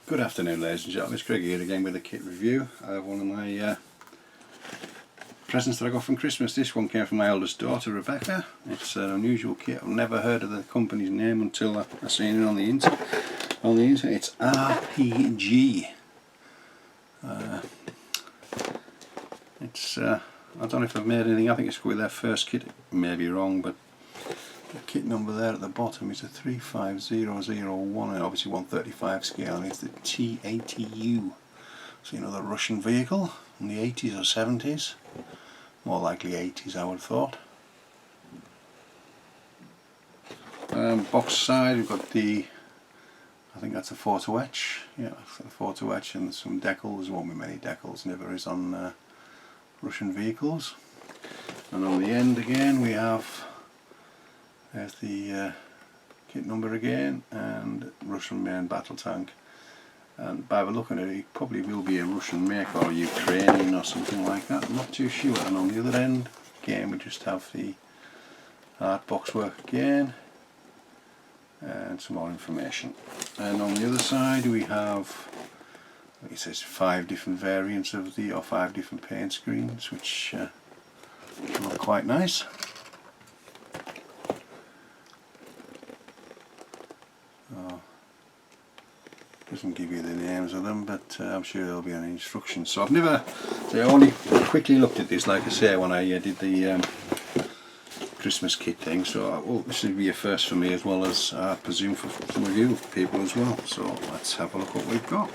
Good afternoon, ladies and gentlemen, it's Craig here again with a kit review. I have one of my presents that I got from Christmas. This one came from my eldest daughter, Rebecca. It's an unusual kit. I've never heard of the company's name until I seen it on the internet. It's RPG. I don't know if I've made anything. I think it's with their first kit. It may be wrong, but the kit number there at the bottom is a 35001 and obviously 135 scale, and it's the T-80U. So you know, the Russian vehicle in the 80s or 70s, more likely 80s I would have thought. Box side we've got the, I think that's a photo etch, yeah, a photo etch and some decals. There won't be many decals, never is on Russian vehicles. And on the end again we have, there's the kit number again, and Russian main battle tank. And by the look at it, it probably will be a Russian make or a Ukrainian or something like that. I'm not too sure. And on the other end, again, we just have the art box work again, and some more information. And on the other side, we have, like it says, 5 different variants of the, or 5 different paint screens, which look quite nice. Doesn't give you the names of them, but I'm sure there'll be an instruction. So I only quickly looked at this, like I say, when I did the Christmas kit thing. So this will be a first for me, as well as I presume for some of you people as well. So let's have a look what we've got.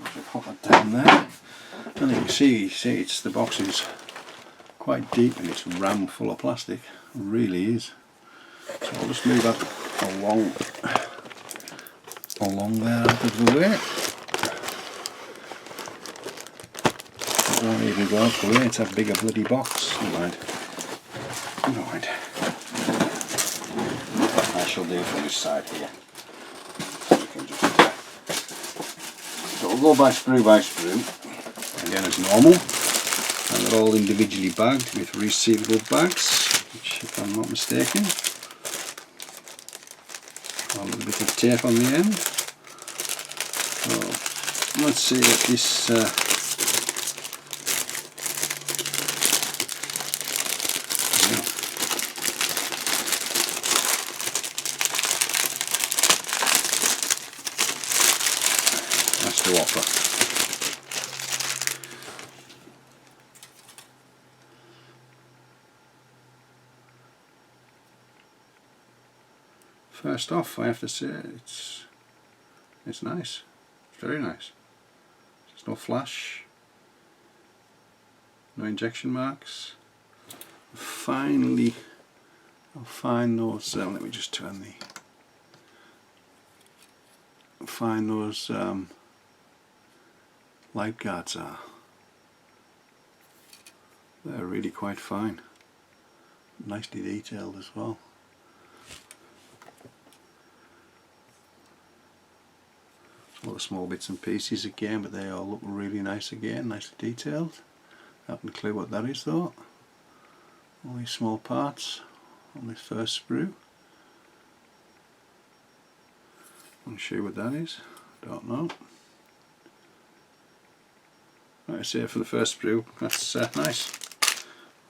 I'll pop it down there, and you can see it's, the box is quite deep and it's rammed full of plastic. It really is. So I'll just move that along there out of the way. Don't even go out the way, it's a bigger bloody box. Never mind. I shall do from this side here. So we'll go by sprue again as normal, and they're all individually bagged with resealable bags, which, if I'm not mistaken, a little bit of tape on the end. So let's see what this has to offer. First off, I have to say it's nice. It's very nice. There's no flash, no injection marks. Finally, I'll find those. Let me just turn find those light guards are. They're really quite fine. Nicely detailed as well. All the small bits and pieces again, but they all look really nice again, nicely detailed. I haven't a clue what that is though. All these small parts on this first sprue. I'm not sure what that is, don't know. Like I say, for the first sprue, that's nice.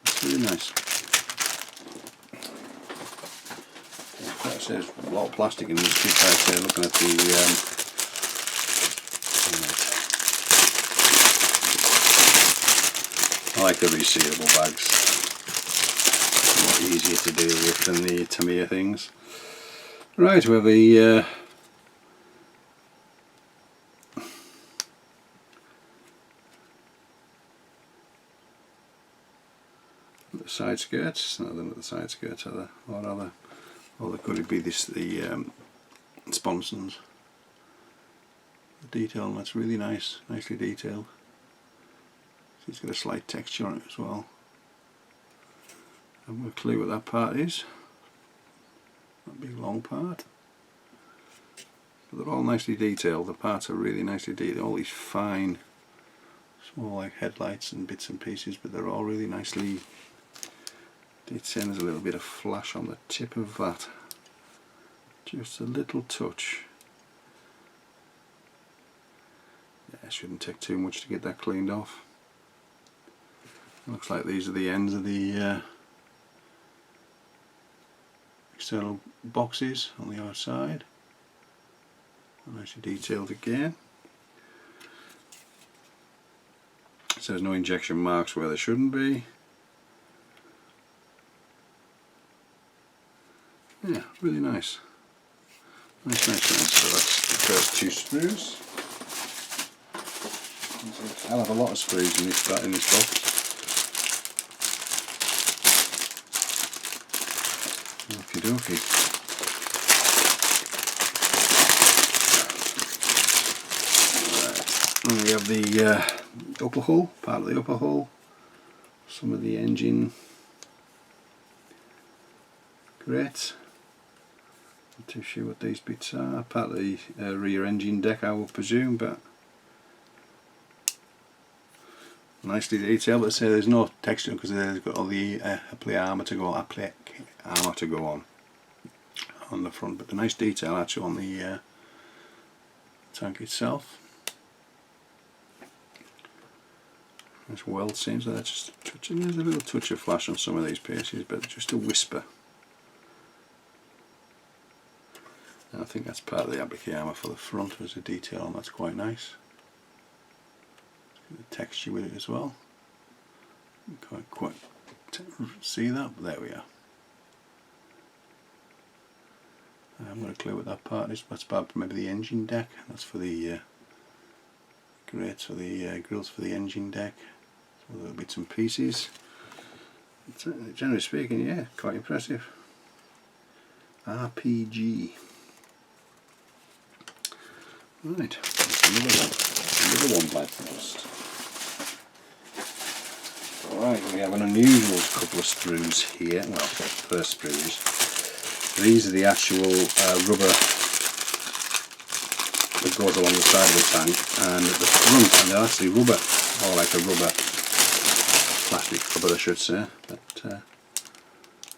That's really nice. Like I say, there's a lot of plastic in this kit. Like I say, looking at the I like the resealable bags. A lot easier to deal with than the Tamiya things. Right, we have the side skirts. No, they're not the side skirts, are they? Or are they? Or could it be this, the sponsons? The detail on that's really nice, nicely detailed. It's got a slight texture on it as well. I haven't a clue what that part is. That big long part. But they're all nicely detailed. The parts are really nicely detailed. All these fine, small like headlights and bits and pieces, but they're all really nicely detailed. There's a little bit of flash on the tip of that Just a little touch. Yeah, it shouldn't take too much to get that cleaned off. Looks like these are the ends of the external boxes on the outside. Nicely detailed again. So there's no injection marks where there shouldn't be. Yeah, really nice. Nice. So that's the first two sprues. I'll have a lot of sprues in this box. Okie dokie. And we have the upper hull, part of the upper hull, some of the engine grates. Not too sure what these bits are, part of the rear engine deck I would presume, but nicely detailed. But say there's no texture because they've got all the armour to go on the front, but the nice detail actually on the tank itself. Nice weld seams, so that's just touching. There's a little touch of flash on some of these pieces, but just a whisper. And I think that's part of the applique armour for the front. There's a detail on that's quite nice. The texture with it as well. You can't quite see that, but there we are. I haven't got a clue what that part is. That's part maybe the engine deck. That's for the grates for the grills for the engine deck. So little bits and pieces. Generally speaking, yeah, quite impressive. RPG. Right, another one by post. Right, we have an unusual couple of sprues here. Well, first sprues. These are the actual rubber that goes along the side of the tank, and at the front, and they're actually rubber, or like a rubber, plastic rubber I should say, but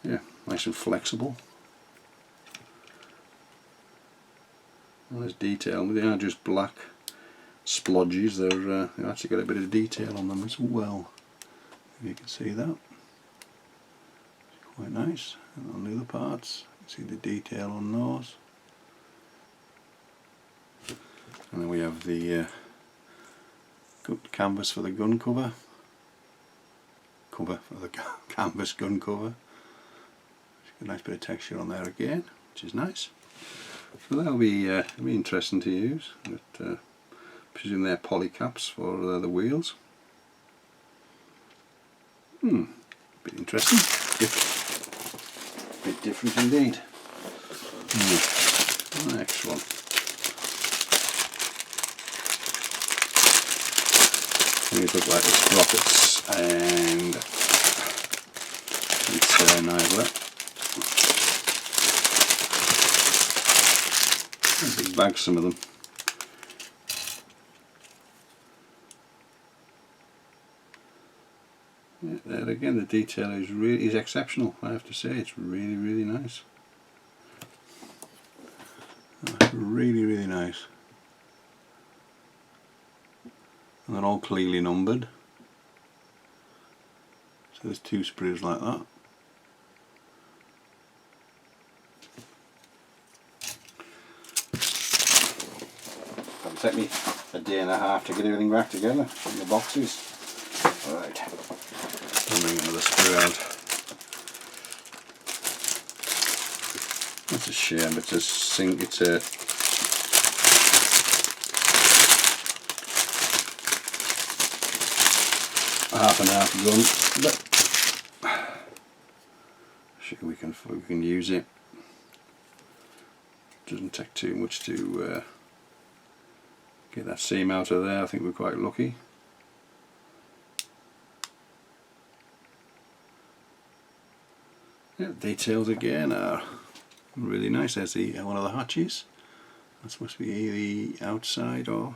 yeah, nice and flexible. And there's detail, they are just black splodges, they've actually got a bit of detail on them as well, if you can see that. It's quite nice. And on the other parts, you can see the detail on those. And then we have the canvas for the gun cover. For the canvas gun cover. A nice bit of texture on there again, which is nice. So that'll be interesting to use. But I presume they're poly caps for the wheels. Bit interesting. Bit different indeed. Next one. These look like the sprockets and it's nivelet. Big bags, some of them. Yeah, there again, the detail is exceptional. I have to say, it's really nice. Really nice. And they're all clearly numbered. So there's two sprues like that. It'll take me a day and a half to get everything back together in the boxes. Right, I'll bring another sprue out. That's a shame, it's a half and half gun, but sure we can use it. Doesn't take too much to get that seam out of there. I think we're quite lucky. Yeah, details again are really nice. There's one of the hatches. That must be the outside, or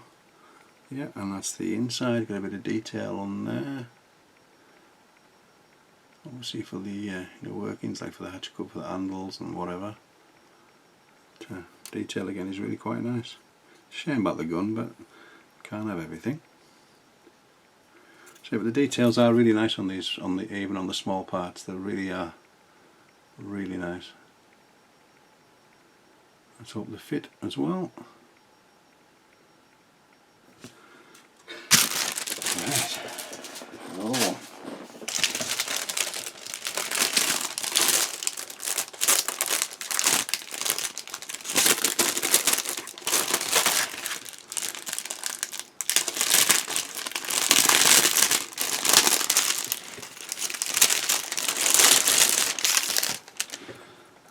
yeah, and that's the inside. Got a bit of detail on there. Obviously for the workings, like for the hatch cover, for the handles and whatever. detail again is really quite nice. Shame about the gun, but can't have everything. So, but the details are really nice on these, even on the small parts. They really are really nice. Let's hope they fit as well. Right. Another one.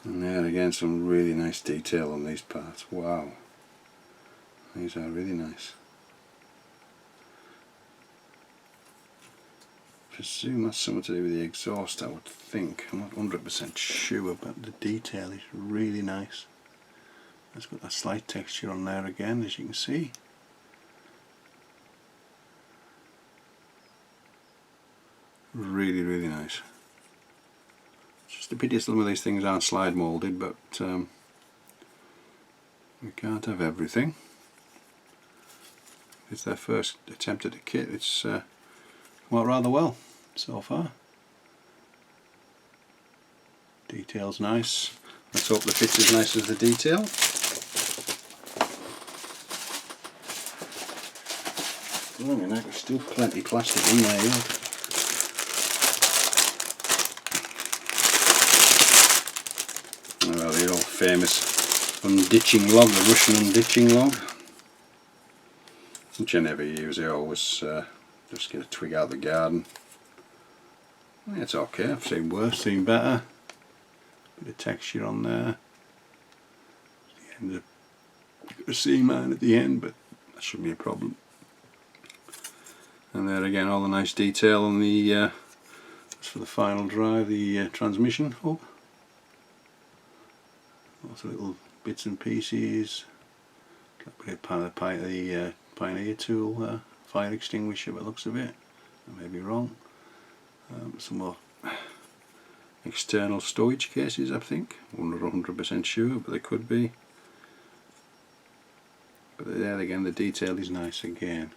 And there again, some really nice detail on these parts. Wow, these are really nice. I presume that's something to do with the exhaust, I would think. I'm not 100% sure, but the detail is really nice. It's got that slight texture on there again, as you can see. Really, really nice. Just a pity some of these things aren't slide moulded, but we can't have everything. It's their first attempt at a kit. It's come out rather well so far. Detail's nice. Let's hope the fit's as nice as the detail. Oh, you know, there's still plenty of plastic in there yet. Well, the old famous unditching log, the Russian unditching log, which I never use. I always just get a twig out of the garden. It's okay, I've seen worse, seen better. Bit of texture on there. The end of, you've got a seam line at the end, but that shouldn't be a problem. And there again, all the nice detail on the that's for the final drive, the transmission hub. Lots of little bits and pieces. Got a bit of the Pioneer tool, fire extinguisher by the looks of it. I may be wrong. Some more external storage cases, I think. I'm not 100% sure, but they could be. But there again, the detail is nice again.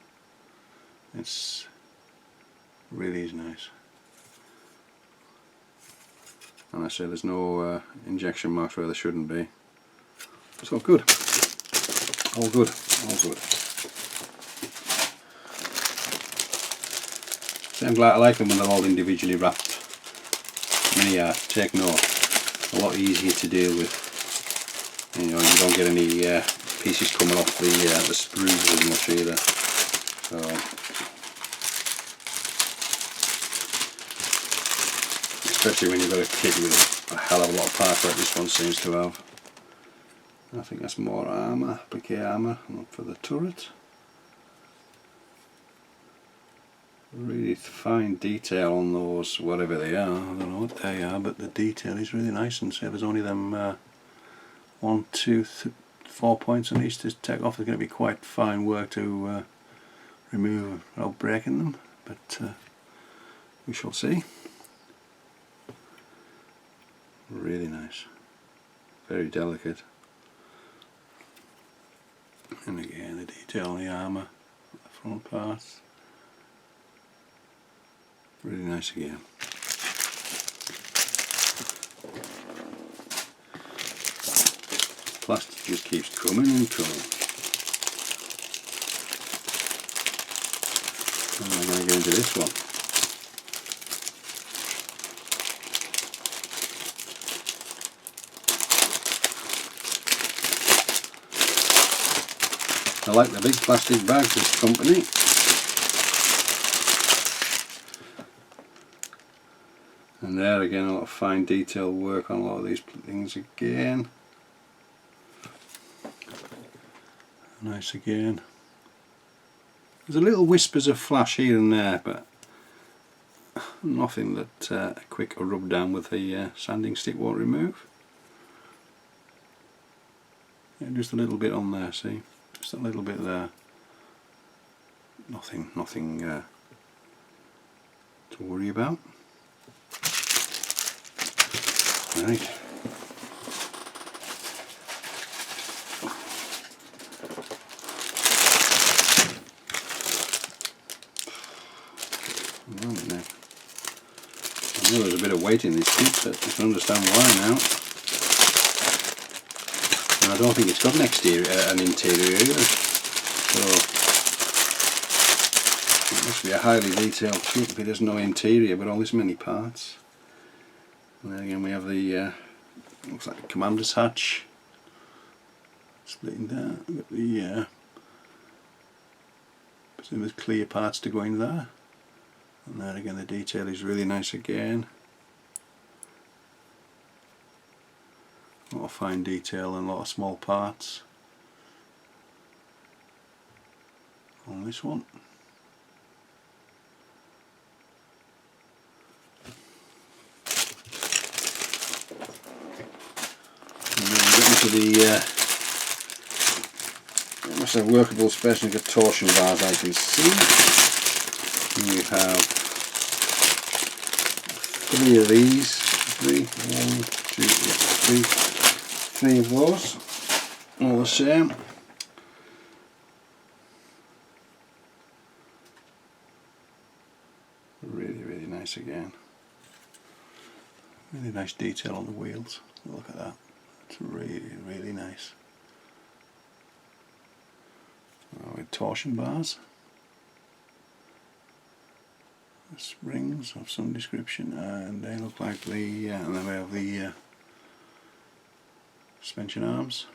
It's really is nice. And I say there's no injection marks where there shouldn't be. So good. All good. All good. So I'm glad I like them when they're all individually wrapped. Many are, take note, a lot easier to deal with. You know, you don't get any pieces coming off the sprues as much either. So, especially when you've got a kit with a hell of a lot of parts like this one seems to have. I think that's more armour, applique armour, not for the turret. Really fine detail on those, whatever they are. I don't know what they are, but the detail is really nice. And say there's only them 1, 2, 4 points on each to take off. It's going to be quite fine work to remove without breaking them, but we shall see. Really nice, very delicate, and again the detail on the armour, the front parts, really nice again. Plastic just keeps coming and coming. And I'm going to go into this one. I like the big plastic bags, this company. And there again, a lot of fine detail work on a lot of these things again. Nice again. There's a little whispers of flash here and there, but nothing that a quick rub down with the sanding stick won't remove. Yeah, just a little bit on there, see? Just a little bit there. Nothing to worry about. Right. around the neck. I know there's a bit of weight in this kit, but I can understand why now. And I don't think it's got an interior either. So it must be a highly detailed kit if it has no interior but all this many parts. And then again we have the looks like the commander's hatch. Splitting there. We've got the there's clear parts to go in there. And there again the detail is really nice again. A lot of fine detail and a lot of small parts on this one. And then we get into the must have workable space and good torsion bars, I can see. And we have 3 of these. 3 of those. All the same. Really nice again. Really nice detail on the wheels. Look at that. It's really nice. With torsion bars, springs of some description, and they look like the and then we have the suspension arms.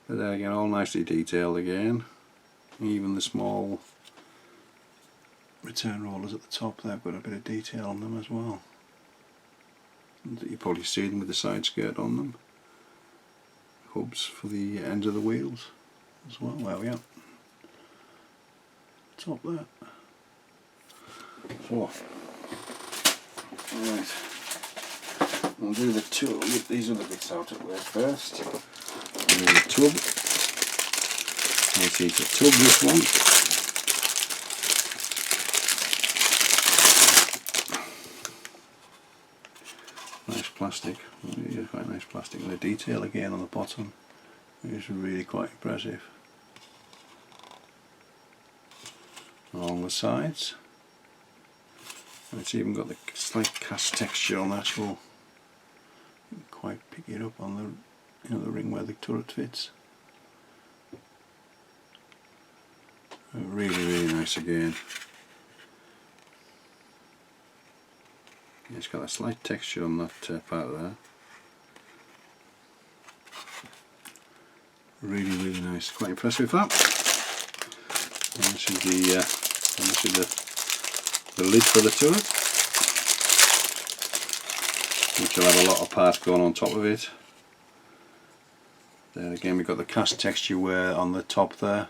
But there again, all nicely detailed again. Even the small return rollers at the top, they've got a bit of detail on them as well. You probably see them with the side skirt on them. Hubs for the ends of the wheels as well. There we are. Top there. So, right. We'll do the tub. We'll get these other bits out of the way first. We'll do the tub. We'll see to tub this one. Nice plastic, really quite nice plastic, and the detail again on the bottom is really quite impressive. Along the sides, and it's even got the slight cast texture on the actual. You can quite pick it up on the the ring where the turret fits. Really nice again. It's got a slight texture on that part there. Really nice. Quite impressed with that. And this is the lid for the turret, which will have a lot of parts going on top of it. There again we've got the cast texture where on the top there.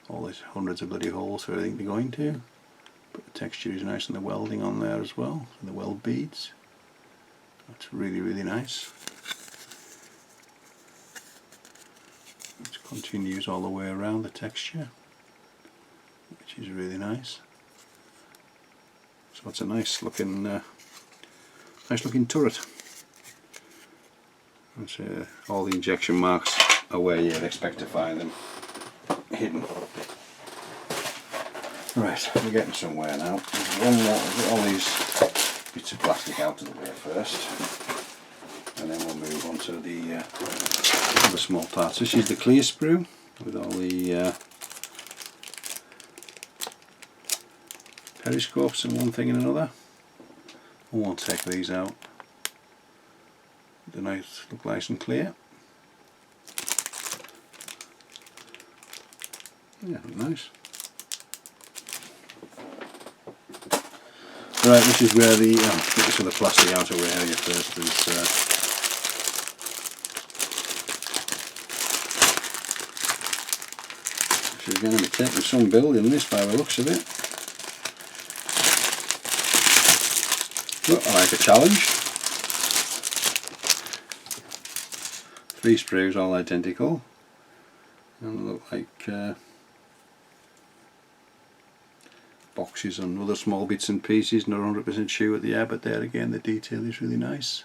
All these hundreds of bloody holes for everything to go into. But the texture is nice and the welding on there as well, and the weld beads. That's really nice. It continues all the way around the texture, which is really nice. So it's a nice looking turret. And all the injection marks are where you'd expect to find them hidden. Right, we're getting somewhere now. One more, we'll get all these bits of plastic out of the way first, and then we'll move on to the other small parts. This is the clear sprue with all the periscopes and one thing and another. I won't take these out. The nice look nice and clear. Yeah, nice. Right, this is where the get this other plastic out of the area first. So you're going to be taking some building this by the looks of it. But I like a challenge. 3 sprues all identical, and look like boxes and other small bits and pieces. Not 100% sure at the air, but there again the detail is really nice.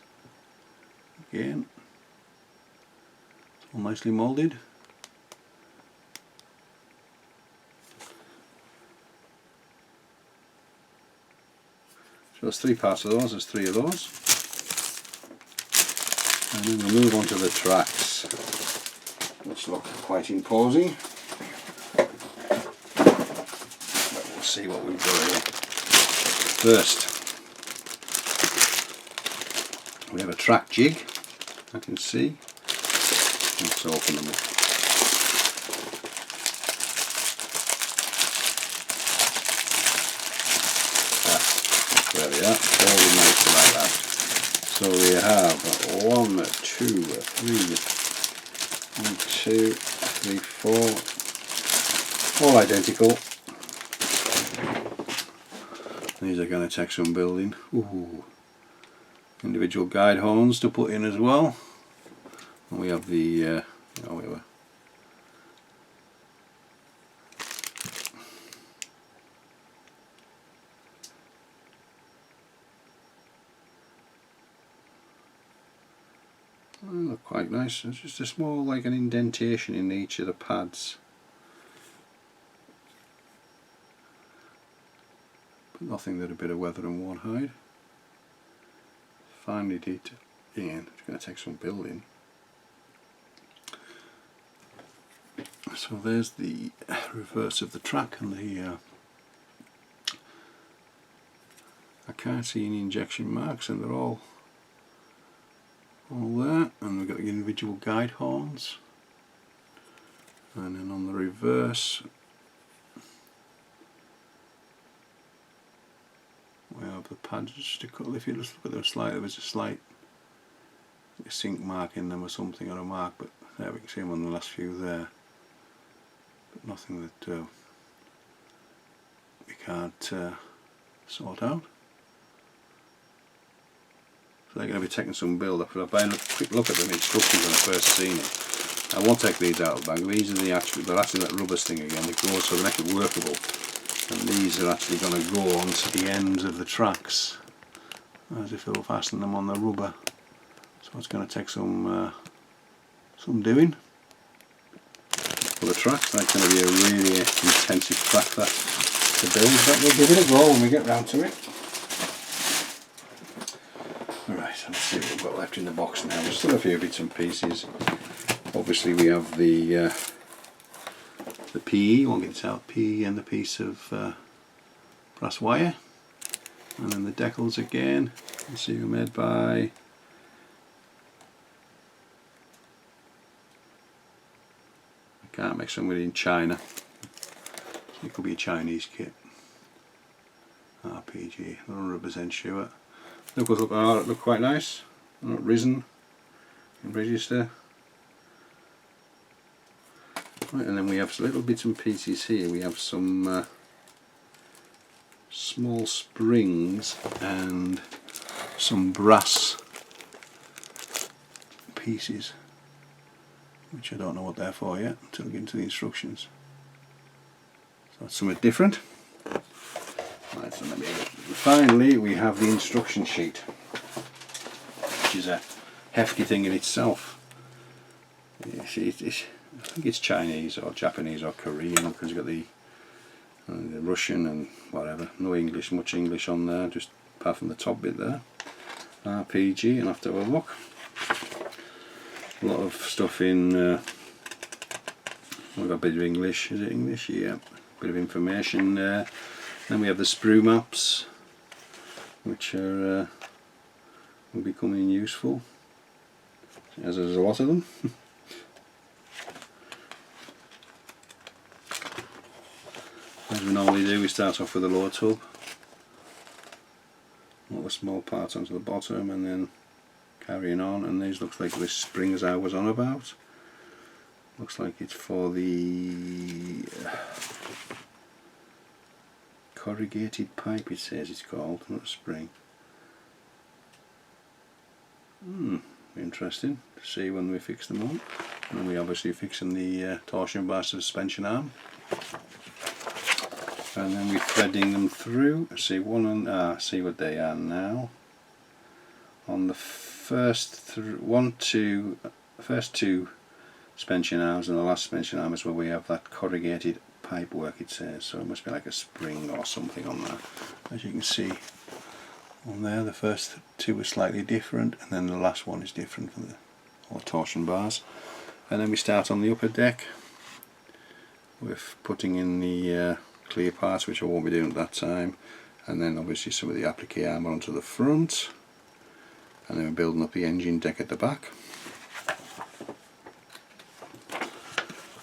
Again, it's all nicely moulded. there's 3 parts of those, there's 3 of those. And then we'll move on to the tracks, which look quite imposing. But we'll see what we've got here. First, we have a track jig, I can see. Let's open them up. There we are, folded nicely like that. So we have 1, 2, 3, 4, all identical. These are going to take some building. Ooh. Individual guide horns to put in as well. And we have the they look quite nice. It's just a small, like an indentation in each of the pads. But nothing that a bit of weather and won't hide. Finely detailed. Again, it's going to take some building. So there's the reverse of the track and the I can't see any injection marks, and they're all there. And we've got the individual guide horns, and then on the reverse we have the pads just a couple. If you just look at them slightly, there was a slight sink mark in them or something, or a mark, but there we can see them on the last few there. But nothing that we can't sort out. So they're going to be taking some build up. If I have a quick look at the instructions when I first seen it, I won't take these out of the bag. These are they're actually that rubber thing again. They go so they make it workable, and these are actually going to go onto the ends of the tracks as if they'll fasten them on the rubber. So it's going to take some doing. For the tracks, that's going to be a really intensive track that to build, but we'll give it a go when we get round to it. Right, let's see what we've got left in the box now. There's still a few bits and pieces. Obviously we have the PE, won't get it out, PE and the piece of brass wire. And then the decals again, you see they're made by can't make some in China. It could be a Chinese kit. RPG, I'm not 100% sure. Look quite nice. Not risen and register. Right, and then we have little bits and pieces here. We have some small springs and some brass pieces, which I don't know what they're for yet until we get into the instructions. So that's something different. Right, so finally we have the instruction sheet, which is a hefty thing in itself. You see, I think it's Chinese or Japanese or Korean, because you've got the Russian and whatever. No English, much English on there, just apart from the top bit there. RPG, and have to have a look. A lot of stuff in, we've got a bit of English, is it English? Yeah, a bit of information there. Then we have the Sprue maps, which are will be coming useful, as there's a lot of them. As we normally do, we start off with a lower tub, all the small parts onto the bottom, and then carrying on. And these looks like the springs I was on about. Looks like it's for the corrugated pipe, it says it's called, not a spring. Interesting to see when we fix them on. And then we obviously fixing the torsion bar suspension arm. And then we're threading them through. See see what they are now. On the first two suspension arms and the last suspension arm is where we have that corrugated pipe work, it says. So it must be like a spring or something on that. As you can see, on there. The first two are slightly different, and then the last one is different for the all torsion bars. And then we start on the upper deck with putting in the clear parts, which I won't be doing at that time, and then obviously some of the applique armour onto the front, and then we're building up the engine deck at the back.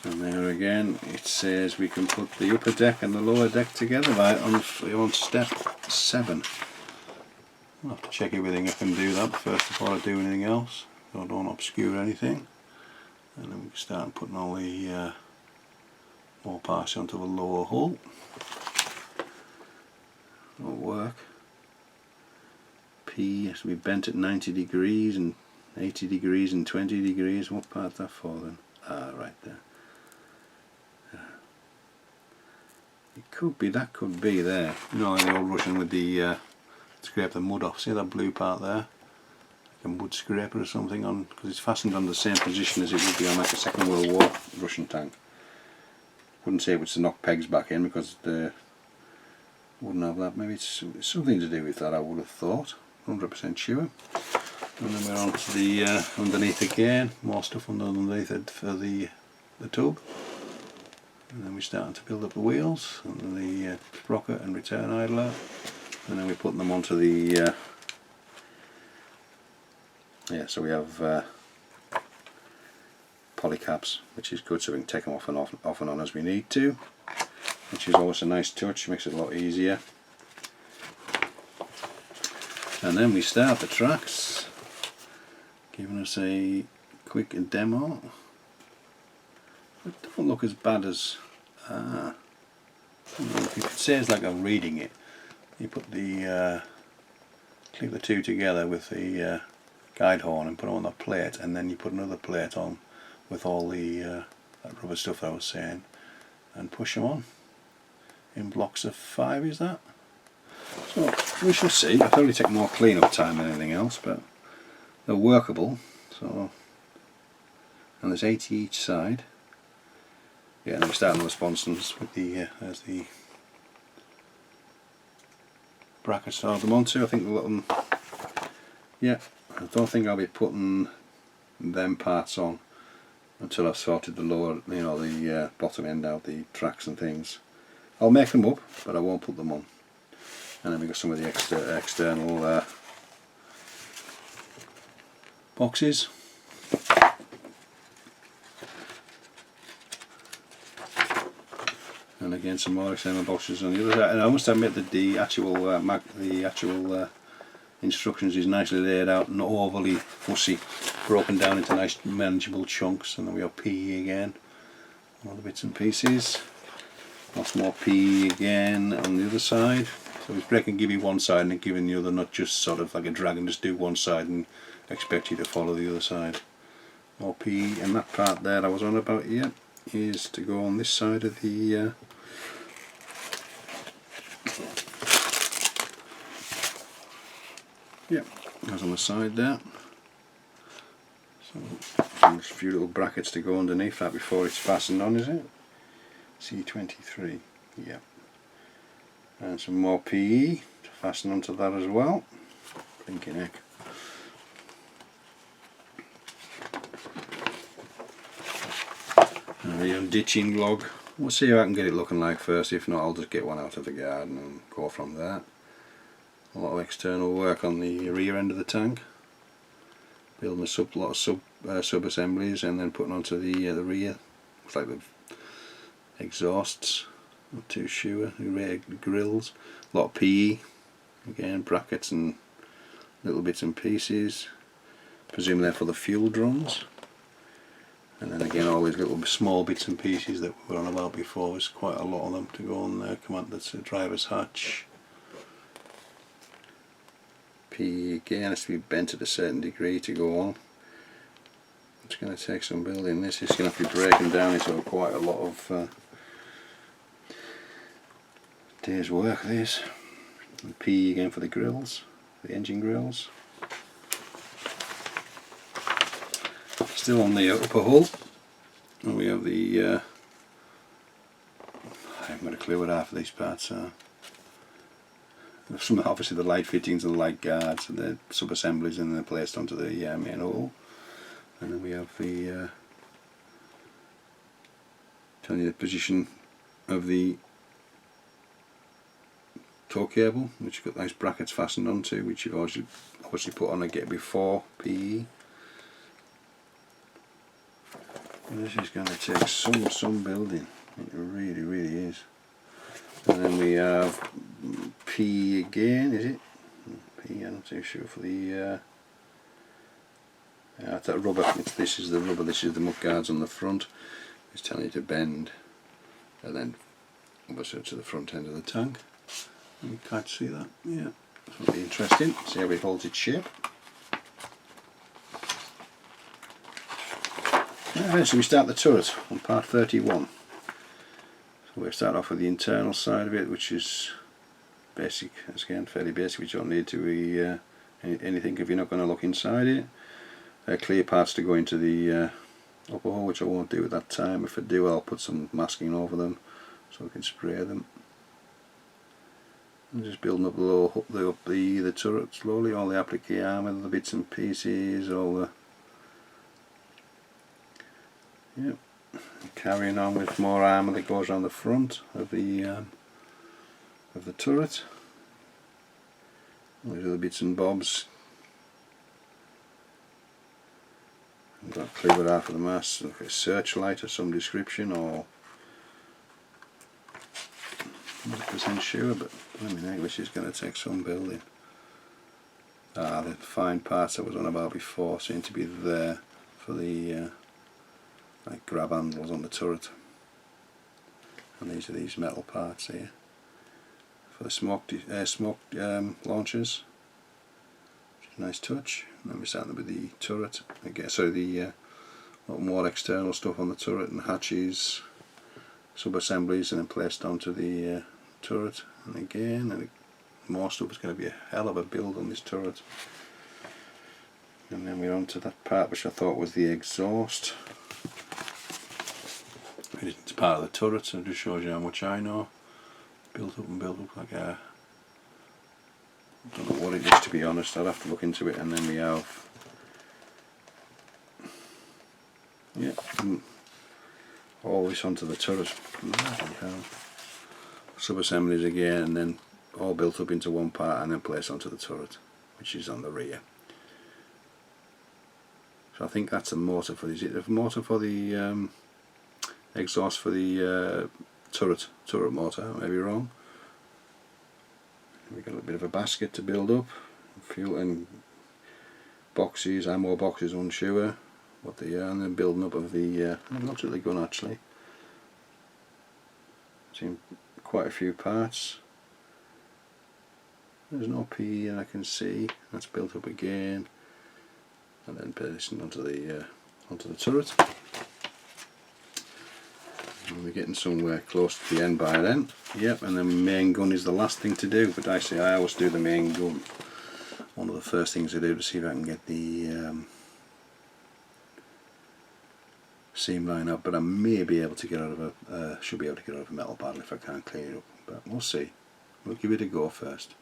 And there again it says we can put the upper deck and the lower deck together on step 7. I'll have to check everything I can do that first before I do anything else, so I don't obscure anything. And then we can start putting all the more parts onto the lower hull. That'll work. P has to be bent at 90 degrees and 80 degrees and 20 degrees. What part's that for then? Ah, right there. It could be, that could be there. You know, like the old Russian with the scrape the mud off. See that blue part there? Like a mud scraper or something on, because it's fastened on the same position as it would be on like a Second World War Russian tank. Wouldn't say it was to knock pegs back in because they wouldn't have that. Maybe it's something to do with that, I would have thought. 100% sure. And then we're on to the underneath again. More stuff underneath it for the tub. And then we're starting to build up the wheels and the sprocket and return idler, and then we're putting them onto the so we have poly caps, which is good, so we can take them off and on as we need to, which is always a nice touch, makes it a lot easier. And then we start the tracks, giving us a quick demo. It don't look as bad as if you could say it's like I'm reading it. You put the clip the two together with the guide horn and put it on a plate, and then you put another plate on with all the that rubber stuff I was saying, and push them on in blocks of 5. Is that? So we shall see. It'll probably take more clean-up time than anything else, but they're workable. So, and there's 80 each side. Yeah, and then we start on the sponsons with the there's the brackets to hold them onto. I think we'll let them. Yeah, I don't think I'll be putting them parts on until I've sorted the lower, you know, the bottom end out, the tracks and things. I'll make them up, but I won't put them on. And then we've got some of the external boxes. And again, some more external boxes on the other side. And I must admit that the actual instructions is nicely laid out, and not overly fussy, broken down into nice manageable chunks. And then we have PE again, all the bits and pieces. Lots more PE again on the other side. So if Brett can give you one side and giving the other, not just sort of like a drag and just do one side and expect you to follow the other side. More PE, and that part there I was on about here is to go on this side of the yeah, goes on the side there. So there's a few little brackets to go underneath that before it's fastened on, is it? C23, yeah. And some more PE to fasten onto that as well. Blinking heck. And the ditching log. We'll see how I can get it looking like first. If not, I'll just get one out of the garden and go from there. A lot of external work on the rear end of the tank. Building a lot of sub assemblies, and then putting onto the rear. Looks like the exhausts. Not too sure. The rear grills. A lot of PE. Again, brackets and little bits and pieces. Presumably they're for the fuel drums. And then again, all these little small bits and pieces that we were on about before. There's quite a lot of them to go on there. That's a driver's hatch. PE again has to be bent at a certain degree to go on. It's going to take some building. This is going to have to be breaking down into quite a lot of day's work. This. And PE again for the grills, the engine grills. Still on the upper hull, and we have the I haven't got a clue what half of these parts are. some obviously the light fittings and the light guards and the sub-assemblies, and then placed onto the main hull. And then we have the telling you the position of the tow cable, which you've got nice brackets fastened onto, which you've obviously put on a get before PE. And this is going to take some building. It really is. And then we have P again, is it? P, I'm not too sure for the that rubber. This is the rubber, this is the mud guards on the front. It's telling you to bend, and then obviously to the front end of the tank. You can't see that, yeah. That'll be interesting, see how it holds its shape. So we start the turret on part 31. So we'll start off with the internal side of it, which is basic, again fairly basic, which you don't need to be anything if you're not going to look inside it. Clear parts to go into the upper hull, which I won't do at that time. If I do, I'll put some masking over them so we can spray them. I'm just building up the turret slowly, all the applique armour, the bits and pieces, all the... Yep. Carrying on with more armour that goes around the front of the turret. These are the bits and bobs. I've got a clue what half of the mast, like a searchlight of some description, or I'm not 100% sure, but I mean, this is going to take some building. The fine parts I was on about before seem to be there for the like grab handles on the turret, and these are these metal parts here for the smoke launchers, which is a nice touch. And then we're starting with the turret again, so the more external stuff on the turret and hatches, sub-assemblies, and then placed onto the turret, and again, and more stuff. Is going to be a hell of a build on this turret. And then we're on to that part which I thought was the exhaust. It's part of the turret, so it just shows you how much I know. Built up like a... I don't know what it is, to be honest. I'll have to look into it. And then we have... yeah, all this onto the turret. Sub-assemblies again, and then all built up into one part and then placed onto the turret, which is on the rear. So I think that's a motor for... is it a motor for the... exhaust for the turret motor? I may be wrong. We've got a bit of a basket to build up, fuel and boxes, ammo boxes, unsure what they are, and then building up of the I've looked at the gun actually. Seen quite a few parts. There's no P and I can see that's built up again, and then placing onto the turret. And we're getting somewhere close to the end by then. Yep, and then the main gun is the last thing to do, but actually I always do the main gun. One of the first things I do to see if I can get the seam line up, but I may be able to get out of a, should be able to get out of a metal paddle if I can't clean it up, but we'll see. We'll give it a go first.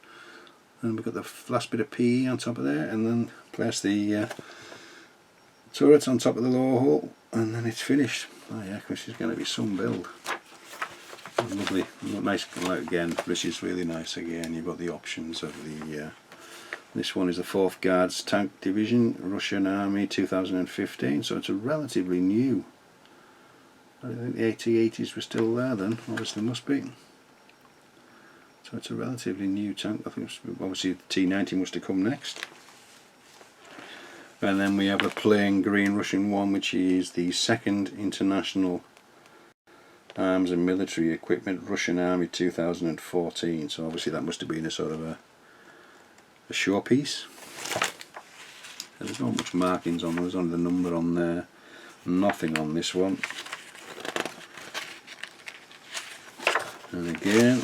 And we've got the last bit of PE on top of there, and then place the turret on top of the lower hull, and then it's finished. Oh yeah, this is going to be some build. Lovely, nice. Again, this is really nice. Again, you've got the options of the. This one is the 4th Guards Tank Division, Russian Army, 2015. So it's a relatively new. I think the T-80s were still there then. Obviously, must be. So it's a relatively new tank. I think obviously the T-90 must have come next. And then we have a plain green Russian one, which is the 2nd International Arms and Military Equipment, Russian Army 2014. So obviously that must have been a sort of a showpiece. There's not much markings on, there's only the number on there. Nothing on this one. And again,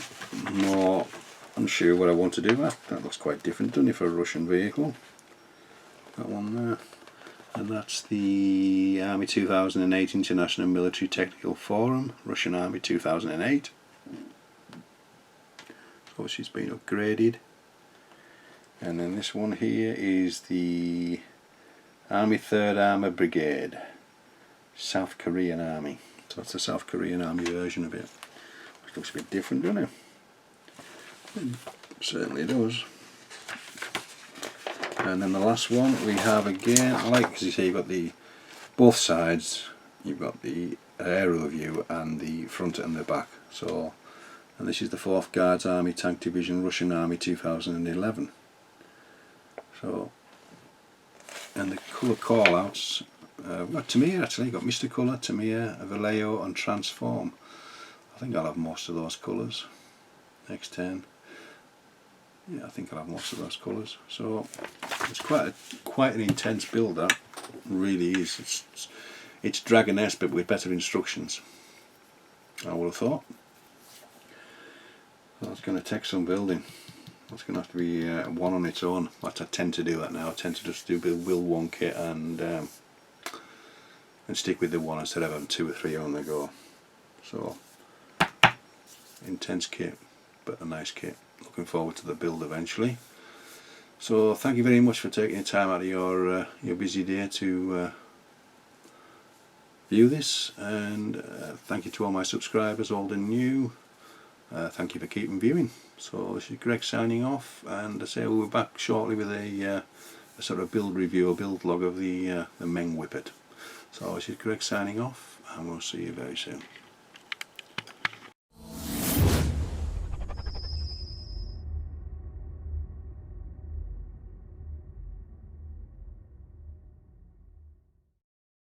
more unsure what I want to do. That looks quite different, doesn't it, for a Russian vehicle? That one there, and that's the Army 2008 International Military Technical Forum, Russian Army 2008. Obviously it's been upgraded. And then this one here is the Army 3rd Armoured Brigade, South Korean Army. So that's the South Korean Army version of it. Which looks a bit different, doesn't it? It certainly does. And then the last one we have again, I like, because you see you've got the both sides, you've got the aerial view and the front and the back. So, and this is the 4th Guards Army Tank Division, Russian Army 2011. So, and the colour call-outs, we've got Tamiya actually, got Mr. Colour, Tamiya, Vallejo and Transform. I think I'll have most of those colours. X10. Yeah, I think I'll have most of those colours. So it's quite an intense build, that really is. It's Dragon-esque but with better instructions, I would have thought. So it's going to take some building. It's going to have to be one on its own. I tend to do that now. I tend to just build one kit and stick with the one instead of having 2 or 3 on the go. So intense kit, but a nice kit. Looking forward to the build eventually. So thank you very much for taking the time out of your busy day to view this, and thank you to all my subscribers, old and new. Thank you for keeping viewing. So this is Greg signing off, and I say we'll be back shortly with a sort of build review, a build log of the Meng Whippet. So this is Greg signing off, and we'll see you very soon.